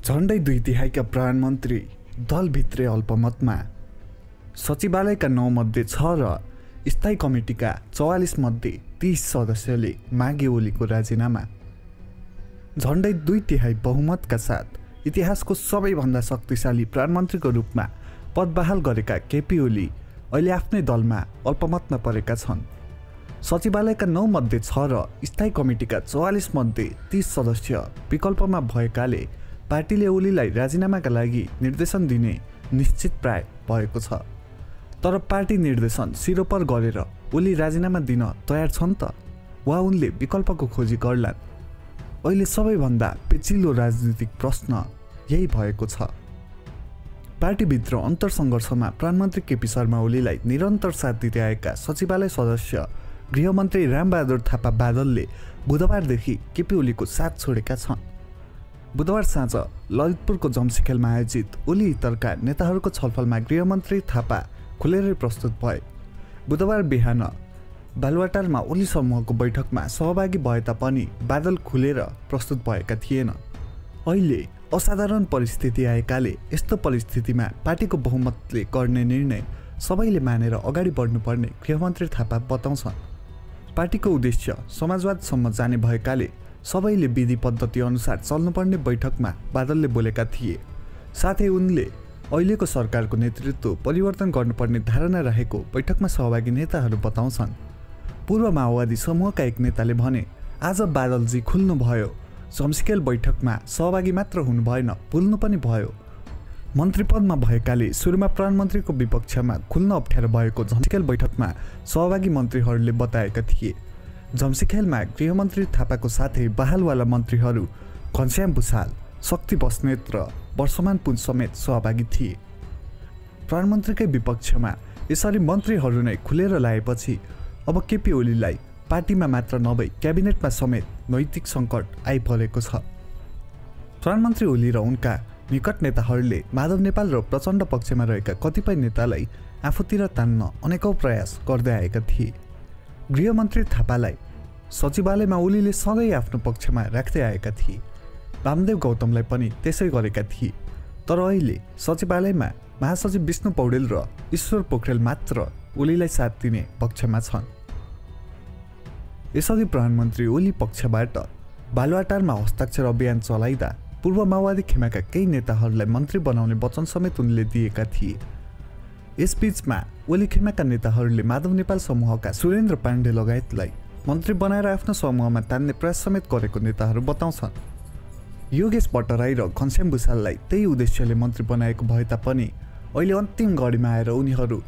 झण्डै 2/3 प्रधानमन्त्री दलभित्रै अल्पमतमा। सचिवालयका 9 मध्ये 6 र स्थायी कमिटीका 44 मध्ये 30 सदस्यले मागे ओलीको राजीनामा। झण्डै 2/3 बहुमतका साथ इतिहासको सबैभन्दा शक्तिशाली प्रधानमन्त्रीको रूपमा पद बहाल गरेका केपी ओली अहिले आफ्नै दलमा अल्पमतमा परेका छन्। सचिवालयका 9 मध्ये 6 र स्थायी कमिटीका 44 मध्ये 30 सदस्य विकल्पमा भएकाले पार्टीले ओलीलाई राजीनामाका लागि निर्देशन दिने निश्चित प्राय भएको छ। तर पार्टी निर्देशन सिरोपर गरेर ओली राजीनामा दिन तयार छन् त वा उनले विकल्पको खोजी गर्लान्? अहिले सबैभन्दा पेचिलो राजनीतिक प्रश्न यही भएको छ। पार्टीभित्र अन्तरसङ्घर्षमा प्रधानमन्त्री केपी शर्मा ओलीलाई निरन्तर साथ दिँदै आएका सचिवालय सदस्य गृहमन्त्री रामबहादुर थापा बादलले बुधबारदेखि केपी ओलीको साथ छोडेका छन्। बुधबार साँझ ललितपुरको जम्सीखेलमा आयोजित ओली हितका नेताहरूको छलफलमा गृहमन्त्री थापा खुलेरै प्रस्तुत भए। बुधबार बिहान बालुवाटारमा ओली समूहको बैठकमा सहभागी भए तापनि बादल खुलेर प्रस्तुत भएका थिएन। अहिले असाधारण परिस्थिति आएकाले यस्तो परिस्थितिमा पार्टीको बहुमतले गर्ने निर्णय सबैले मानेर अगाडि बढ्नुपर्ने गृहमन्त्री थापा बताउँछन्। पार्टीको उद्देश्य समाजवादसम्म जाने भएकाले सबैले विधि पद्धति अनुसार चल्नुपर्ने बैठकमा बादलले बोलेका थिए। साथै उनले अहिलेको सरकारको नेतृत्व परिवर्तन गर्नुपर्ने धारणा रहेको बैठकमा सहभागी नेताहरू बताउँछन्। पूर्व माओवादी समूहका एक नेताले भने, आज बादलजी खुल्नुभयो, जम्सीखेल बैठकमा सहभागी मात्र हुनु भएन, भुल्नु पनि भयो। मन्त्रीपदमा भएकाले सुरुमा प्रधानमन्त्रीको विपक्षमा खुल्न अप्ठ्यारो भएको जम्सीखेल बैठकमा सहभागी मन्त्रीहरूले बताएका थिए। जम्सीखेलमा गृहमन्त्री थापाको साथै बहालवाला मन्त्रीहरू घनश्याम भुसाल, शक्ति बस्नेत र वर्षमान पुन समेत सहभागी थिए। प्रधानमन्त्रीकै विपक्षमा यसरी मन्त्रीहरू नै खुलेर लाएपछि अब केपी ओलीलाई पार्टीमा मात्र नभई क्याबिनेटमा समेत नैतिक सङ्कट आइपरेको छ। प्रधानमन्त्री ओली र उनका निकट नेताहरूले माधव नेपाल र प्रचण्ड पक्षमा रहेका कतिपय नेतालाई आफूतिर तान्न अनेकौं प्रयास गर्दै आएका थिए। गृहमन्त्री थापालाई सचिवालयमा ओलीले सधैँ आफ्नो पक्षमा राख्दै आएका थिए। वामदेव गौतमलाई पनि त्यसै गरेका थिए। तर अहिले सचिवालयमा महासचिव विष्णु पौडेल र ईश्वर पोखरेल मात्र ओलीलाई साथ दिने पक्षमा छन्। यसअघि प्रधानमन्त्री ओली पक्षबाट बालुवाटारमा हस्ताक्षर अभियान चलाइदा पूर्व माओवादी खेमाका केही नेताहरूलाई मन्त्री बनाउने वचन समेत उनले दिएका थिए। यसबीचमा ओली खेमाका नेताहरूले माधव नेपाल समूहका सुरेन्द्र पाण्डे लगायतलाई मन्त्री बनाएर आफ्नो समूहमा तान्ने प्रयास समेत गरेको नेताहरू बताउँछन्। योगेश भट्टराई र घनश्याम भुसाललाई त्यही उद्देश्यले मन्त्री बनाएको भए तापनि अहिले अन्तिम घडीमा आएर उनीहरू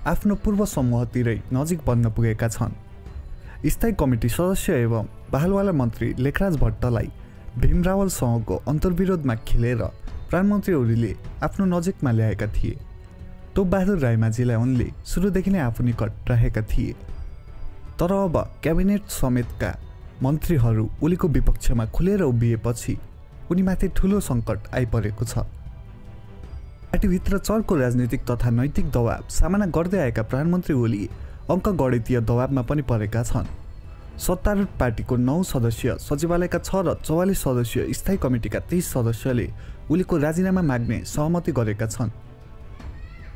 आफ्नो पूर्व समूहतिरै नजिक बन्न पुगेका छन्। स्थायी कमिटी सदस्य एवं बहालवाला मन्त्री लेखराज भट्टलाई भीम रावलसँगको अन्तर्विरोधमा खेलेर प्रधानमन्त्री ओलीले आफ्नो नजिकमा ल्याएका थिए। तोपबहादुर रायमाझीलाई उनले सुरुदेखि नै आफू निकट राखेका थिए। तर अब क्याबिनेट समेतका मन्त्रीहरू ओलीको विपक्षमा खुलेर उभिएपछि उनीमाथि ठूलो सङ्कट आइपरेको छ। पार्टीभित्र चर्को राजनीतिक तथा नैतिक दबाव सामना गर्दै आएका प्रधानमन्त्री ओली अङ्कगणितीय दबावमा पनि परेका छन्। सत्तारूढ पार्टीको 9 सदस्य सचिवालयका 6 र 44 सदस्य स्थायी कमिटीका 30 सदस्यले ओलीको राजीनामा माग्ने सहमति गरेका छन्।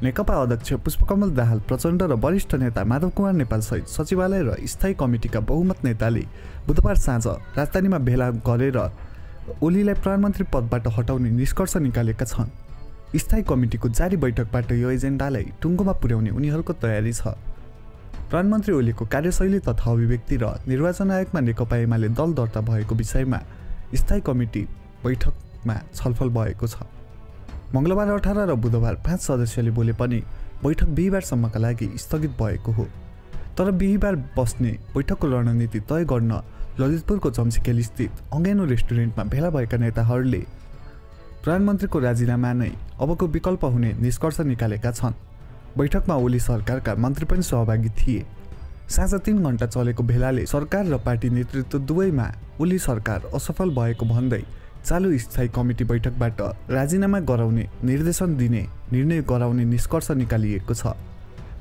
नेकपा अध्यक्ष पुष्पकमल दाहाल प्रचण्ड र वरिष्ठ नेता माधव कुमार नेपालसहित सचिवालय र स्थायी कमिटीका बहुमत नेताले बुधबार साँझ राजधानीमा भेला गरेर ओलीलाई प्रधानमन्त्री पदबाट हटाउने निष्कर्ष निकालेका छन्। स्थायी कमिटीको जारी बैठकबाट यो एजेन्डालाई टुङ्गोमा पुर्याउने उनीहरूको तयारी छ। प्रधानमन्त्री ओलीको कार्यशैली तथा अभिव्यक्ति र निर्वाचन आयोगमा नेकपा एमाले दल दर्ता भएको विषयमा स्थायी कमिटी बैठकमा छलफल भएको छ। मङ्गलबार 18 र बुधबार 5 सदस्यले बोले पनि बैठक बिहिबारसम्मका लागि स्थगित भएको हो। तर बिहिबार बस्ने बैठकको रणनीति तय गर्न ललितपुरको जम्सीखेल स्थित अङ्गेनो रेस्टुरेन्टमा भेला भएका नेताहरूले प्रधानमन्त्रीको राजीनामा नै अबको विकल्प हुने निष्कर्ष निकालेका छन्। बैठकमा ओली सरकारका मन्त्री पनि सहभागी थिए। साँझ 3 घण्टा चलेको भेलाले सरकार र पार्टी नेतृत्व दुवैमा ओली सरकार असफल भएको भन्दै चालु स्थायी कमिटी बैठकबाट राजीनामा गराउने निर्देशन दिने निर्णय गराउने निष्कर्ष निकालिएको छ।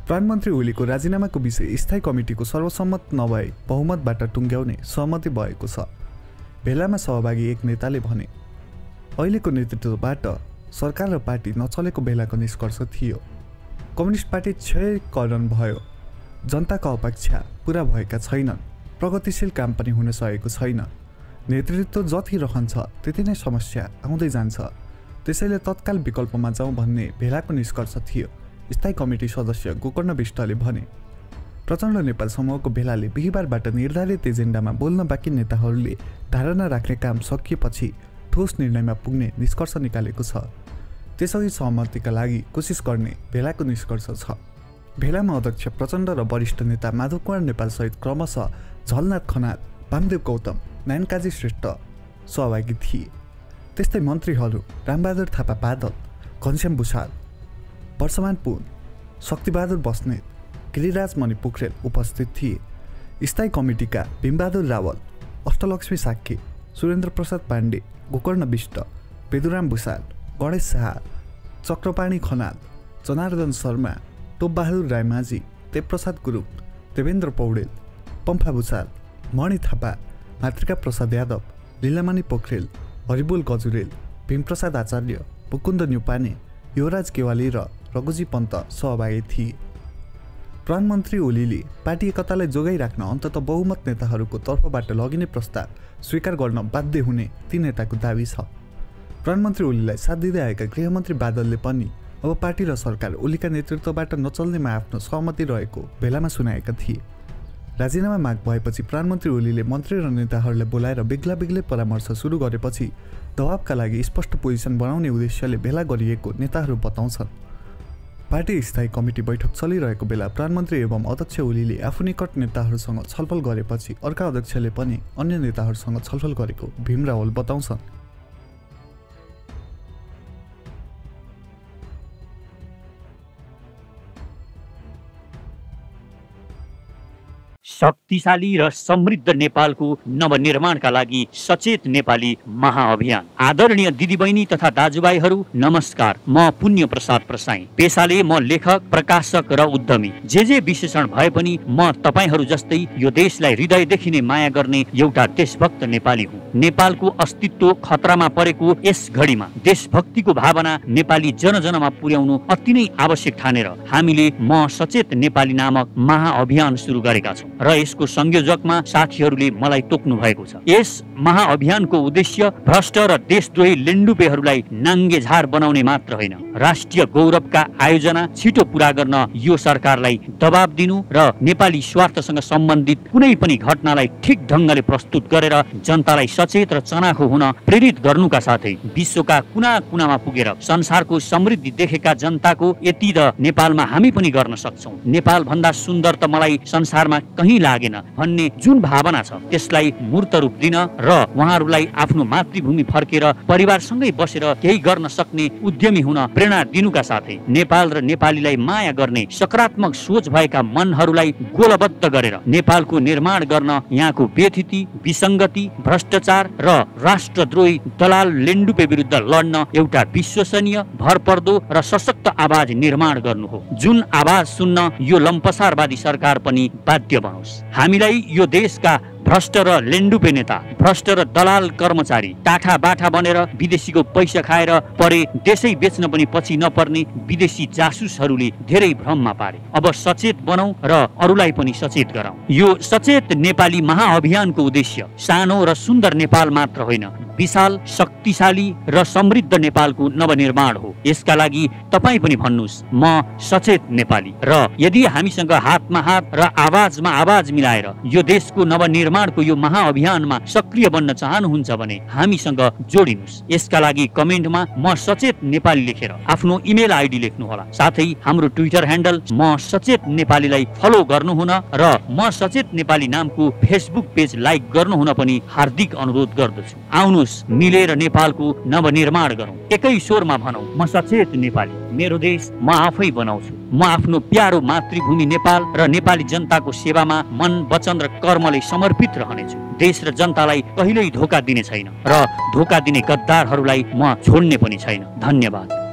प्रधानमन्त्री ओलीको राजीनामाको विषय स्थायी कमिटीको सर्वसम्मत नभए बहुमतबाट टुङ्ग्याउने सहमति भएको छ। भेलामा सहभागी एक नेताले भने, अहिलेको नेतृत्वबाट सरकार र पार्टी नचलेको बेलाको निष्कर्ष थियो। कम्युनिस्ट पार्टी क्षयकरण भयो, जनताको अपेक्षा पुरा भएका छैनन्, प्रगतिशील काम पनि हुन सकेको छैन, नेतृत्व जति रहन्छ त्यति नै समस्या आउँदै जान्छ, त्यसैले तत्काल विकल्पमा जाउँ भन्ने बेलाको निष्कर्ष थियो। स्थायी कमिटी सदस्य गोकर्ण विष्टले भने। प्रचण्ड नेपाल समूहको बेलाले बिहिबारबाट निर्धारित एजेन्डामा बोल्न बाँकी नेताहरूले धारणा राख्ने काम सकिएपछि ठोस निर्णयमा पुग्ने निष्कर्ष निकालेको छ। त्यसअघि सहमतिका लागि कोसिस गर्ने बेलाको निष्कर्ष छ। भेलामा अध्यक्ष प्रचण्ड र वरिष्ठ नेता माधव कुमार नेपालसहित क्रमशः झलनाथ खनाल, वामदेव गौतम, नारायणकाजी श्रेष्ठ सहभागी थिए। त्यस्तै मन्त्रीहरू रामबहादुर थापा बादल, घनश्याम भुषाल, वर्षमान पुन, शक्तिबहादुर बस्नेत, गिरिराज मणि पोखरेल उपस्थित थिए। स्थायी कमिटीका भीमबहादुर रावल, अष्टलक्ष्मी साक्य, सुरेन्द्र प्रसाद पाण्डे, गोकर्ण विष्ट, पेदुराम भुषाल, गणेश शाह, चक्रपाणी खनाल, जनार्दन शर्मा, टोपबहादुर रायमाझी, देवप्रसाद गुरुङ, देवेन्द्र पौडेल, पम्फा भुषाल, मणि थापा, मातृका प्रसाद यादव, लीलामणि पोखरेल, हरिबोल गजुरेल, भीमप्रसाद आचार्य, मुकुन्द न्युपाने, युवराज केवाली र रघुजी पन्त सहभागी थिए। प्रधानमन्त्री ओलीले पार्टी एकतालाई जोगाइराख्न अन्तत बहुमत नेताहरूको तर्फबाट लगिने प्रस्ताव स्वीकार गर्न बाध्य हुने ती नेताको दावी छ। प्रधानमन्त्री ओलीलाई साथ दिँदै आएका गृहमन्त्री बादलले पनि अब पार्टी र सरकार ओलीका नेतृत्वबाट नचल्नेमा आफ्नो सहमति रहेको बेलामा सुनाएका थिए। राजीनामा माग भएपछि प्रधानमन्त्री ओलीले मन्त्री र नेताहरूलाई बोलाएर बेग्ला बेग्लै परामर्श सुरु गरेपछि दबावका लागि स्पष्ट पोजिसन बनाउने उद्देश्यले भेला गरिएको नेताहरू बताउँछन्। पार्टी स्थायी कमिटी बैठक चलिरहेको बेला प्रधानमन्त्री एवं अध्यक्ष ओलीले आफू निकट नेताहरूसँग छलफल गरेपछि अर्का अध्यक्षले पनि अन्य नेताहरूसँग छलफल गरेको भीम रावल बताउँछन्। शक्तिशाली र समृद्ध नेपालको नवनिर्माणका लागि सचेत नेपाली महाअभियान। आदरणीय दिदीबहिनी तथा दाजुभाइहरू नमस्कार। म पुण्य प्रसाद प्रसाई, पेशाले म लेखक, प्रकाशक र उद्यमी। जे विशेषण भए पनि म तपाईहरू जस्तै यो देशलाई हृदयदेखि नै माया गर्ने एउटा देशभक्त नेपाली हुँ। नेपालको अस्तित्व खतरामा परेको यस घडीमा देशभक्तिको भावना नेपाली जनजनमा पुर्याउनु अति नै आवश्यक ठानेर हामीले म सचेत नेपाली नामक महाअभियान सुरु गरेका छौँ र यसको संयोजकमा साथीहरूले मलाई तोक्नु भएको छ। यस महाअभियानको उद्देश्य भ्रष्ट र देशद्रोही लेन्डुपेहरूलाई नाङ्गे झार बनाउने मात्र होइन, राष्ट्रिय गौरवका आयोजना छिटो पूरा गर्न यो सरकारलाई दबाब दिनु र नेपाली स्वार्थसँग सम्बन्धित कुनै पनि घटनालाई ठिक ढङ्गले प्रस्तुत गरेर जनतालाई सचेत र चनाखो हुन प्रेरित गर्नुका साथै विश्वका कुना कुनामा पुगेर संसारको समृद्धि देखेका जनताको यति त नेपालमा हामी पनि गर्न सक्छौँ, नेपाल भन्दा सुन्दर त मलाई संसारमा कहीँ लागेन भन्ने जुन भावना छ त्यसलाई मूर्त रूप दिन र उहाँहरूलाई आफ्नो मातृभूमि फर्केर परिवारसँगै बसेर केही गर्न सक्ने उद्यमी हुन प्रेरणा दिनुका साथै नेपाल र नेपालीलाई माया गर्ने सकारात्मक सोच भएका मनहरूलाई गोलबद्ध गरेर नेपालको निर्माण गर्न यहाँको बेथिति, विसङ्गति, भ्रष्टाचार र राष्ट्रद्रोही दलाल लेन्डुपे विरुद्ध लड्न एउटा विश्वसनीय, भरपर्दो र सशक्त आवाज निर्माण गर्नु हो, जुन आवाज सुन्न यो लम्पसारवादी सरकार पनि बाध्य बनोस्। हामीलाई यो देशका भ्रष्ट र लेन्डुपे नेता, भ्रष्ट र दलाल कर्मचारी टाठा बाठा बनेर विदेशीको पैसा खाएर परे देशै बेच्न पनि पछि नपर्ने विदेशी जासुसहरूले धेरै भ्रममा पारे। अब सचेत बनौं र अरूलाई पनि सचेत गराउँ। यो सचेत नेपाली महाअभियानको उद्देश्य सानो र सुन्दर नेपाल मात्र होइन, विशाल, शक्तिशाली र समृद्ध नेपालको नवनिर्माण हो। यसका लागि तपाईँ पनि भन्नुहोस् म सचेत नेपाली, र यदि हामीसँग हातमा हात र आवाजमा आवाज मिलाएर यो देशको नवनिर्माणको यो महाअभियानमा सक्रिय बन्न चाहनुहुन्छ भने हामीसँग जोडिनुहोस्। यसका लागि कमेन्टमा म सचेत नेपाली लेखेर आफ्नो इमेल आइडी लेख्नुहोला। साथै हाम्रो ट्विटर ह्यान्डल म सचेत नेपालीलाई फलो गर्नुहुन र म सचेत नेपाली नामको फेसबुक पेज लाइक गर्नुहुन पनि हार्दिक अनुरोध गर्दछु। आउनुहोस् मिलेर नेपालको नवनिर्माण गरौँ, एकै स्वरमा भनौँ म सचेत नेपाली, मेरो देश म आफै बनाउँछु। म आफ्नो प्यारो मातृभूमि नेपाल र नेपाली जनताको सेवामा मन, वचन र कर्मले समर्पित रहनेछु। देश र जनतालाई कहिल्यै धोका दिने छैन र धोका दिने गद्दारहरूलाई म छोड्ने पनि छैन। धन्यवाद।